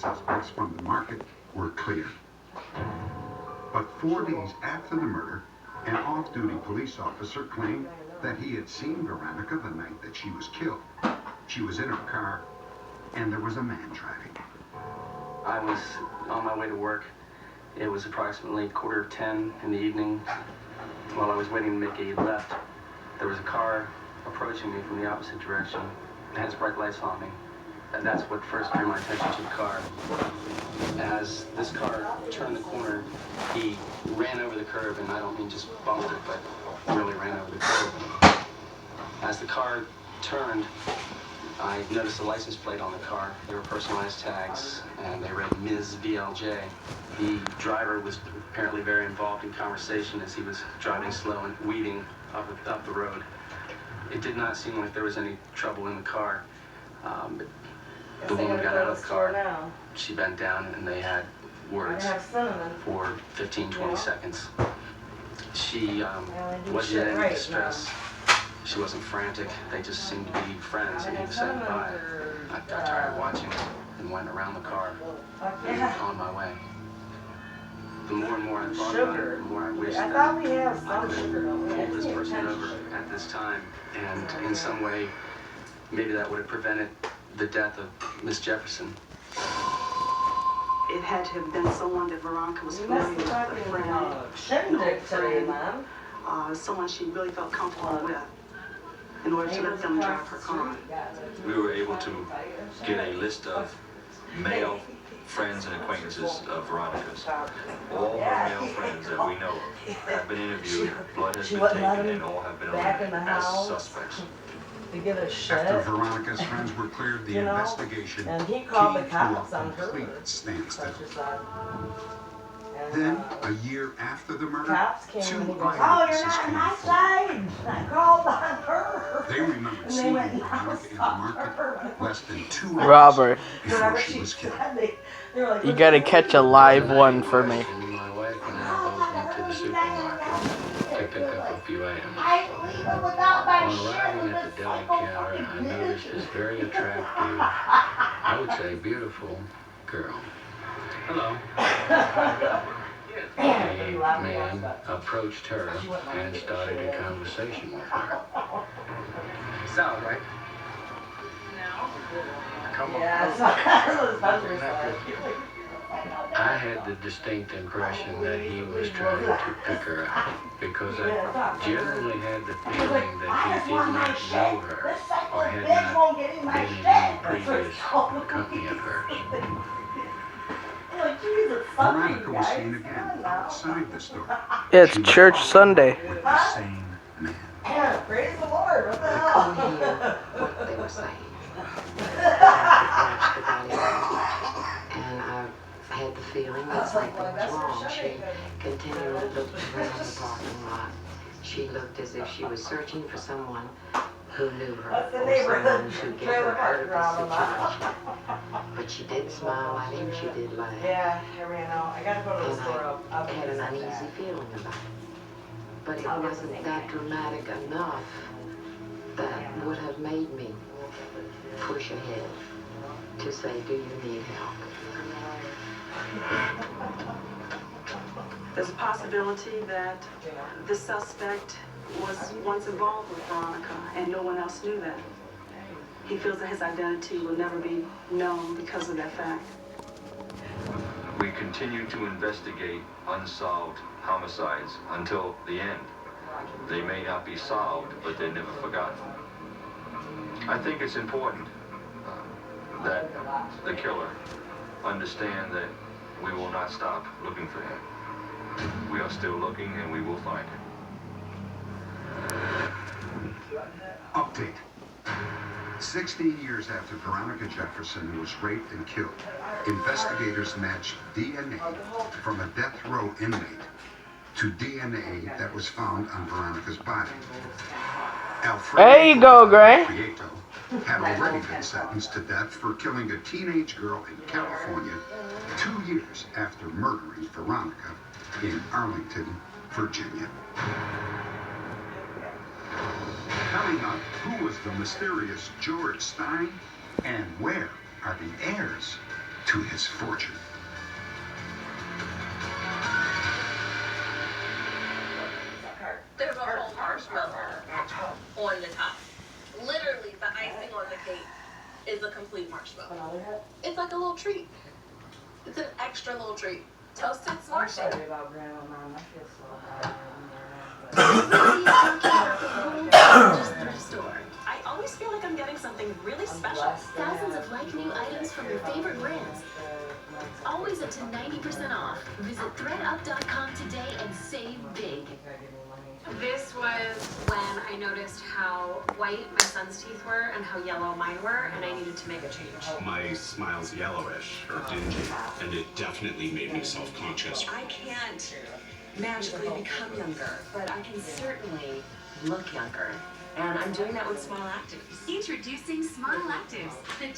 suspects from the market were cleared. But 4 days after the murder, an off-duty police officer claimed that he had seen Veronica the night that she was killed. She was in her car, and there was a man driving. I was on my way to work. It was approximately 9:45 in the evening. While I was waiting to make a left, there was a car approaching me from the opposite direction. It had its bright lights on me. And that's what first drew my attention to the car. As this car turned the corner, he ran over the curb, and I don't mean just bumped it, but really ran over the curb. As the car turned, I noticed a license plate on the car. There were personalized tags, and they read Ms. VLJ. The driver was apparently very involved in conversation as he was driving slow and weaving up the road. It did not seem like there was any trouble in the car. But the woman got out of the car. She bent down, and they had words for 15-20 seconds. She wasn't in any distress. She wasn't frantic. They just seemed to be friends, and he was saying bye. I got tired of watching it and went around the car and on my way. The more and more I thought about it, the more I wished that I could have pulled this person over at this time, and in some way, maybe that would have prevented the death of Miss Jefferson. It had to have been someone that Veronica was familiar with, a friend, someone she really felt comfortable with, in order to let them drive her car. We were able to get a list of male friends and acquaintances of Veronica's. All her male friends that we know of have been interviewed, blood has been taken, and all have been eliminated as suspects. To get a shed. After Veronica's friends were cleared, the investigation and he called the came cops to a on her. complete standstill. And, Then, a year after the murder, cops came two and he goes, eyewitnesses oh, you're not on came my forward. side. I called on her. They remembered And they seeing went, Veronica in the market less than 2 hours Robert, before Whatever she she was killed. said, they were like, you gotta catch a live one for me. And my wife and I both went to the supermarket to pick up a few items. On arriving at the deli counter, I noticed this very attractive, I would say beautiful girl. Hello. A man approached her and started a conversation with her. Sal, right? Come on. I had the distinct impression that he was trying to pick her out because I generally had the feeling that he did not know her or had not been in any previous company of hers. Veronica was seen again outside the store. It's She was Church walking Sunday. with the same man. yeah, praise the Lord. What the hell? What they were saying. And I had the feeling that something was wrong. She continually looked around the parking lot. She looked as if she was searching for someone who knew her, or someone who could get her out of the situation. But she did smile at him, she did laugh. Yeah, I ran out. I gotta go to the store. And I had an uneasy feeling about it. But it wasn't that dramatic enough that would have made me push ahead to say, do you need help? There's a possibility that the suspect was once involved with Veronica, and no one else knew that. He feels that his identity will never be known because of that fact. We continue to investigate unsolved homicides until the end. They may not be solved, but they're never forgotten. I think it's important that the killer understand that we will not stop looking for him. We are still looking, and we will find him. Update. 16 years after Veronica Jefferson was raped and killed, investigators matched DNA from a death row inmate to DNA that was found on Veronica's body. Alfredo There you go, Gray. Prieto had already been sentenced to death for killing a teenage girl in California 2 years after murdering Veronica in Arlington, Virginia. Coming up, who was the mysterious George Stein, and where are the heirs? to his fortune. There's a whole marshmallow on the top. Literally, the icing on the cake is a complete marshmallow. It's like a little treat. It's an extra little treat. Toasted I'm smart shake. sorry about Grandma, Mom. I feel so bad. Just thrift store. I always feel like I'm getting something really special. Thousands of like-new items from your favorite brands. Always up to 90% off. Visit threadup.com today and save big. This was when I noticed how white my son's teeth were and how yellow mine were, and I needed to make a change. My smile's yellowish or dingy, and it definitely made me self-conscious. I can't magically become younger, but I can certainly look younger. And I'm doing that with Smile Actives. Introducing Smile Actives, the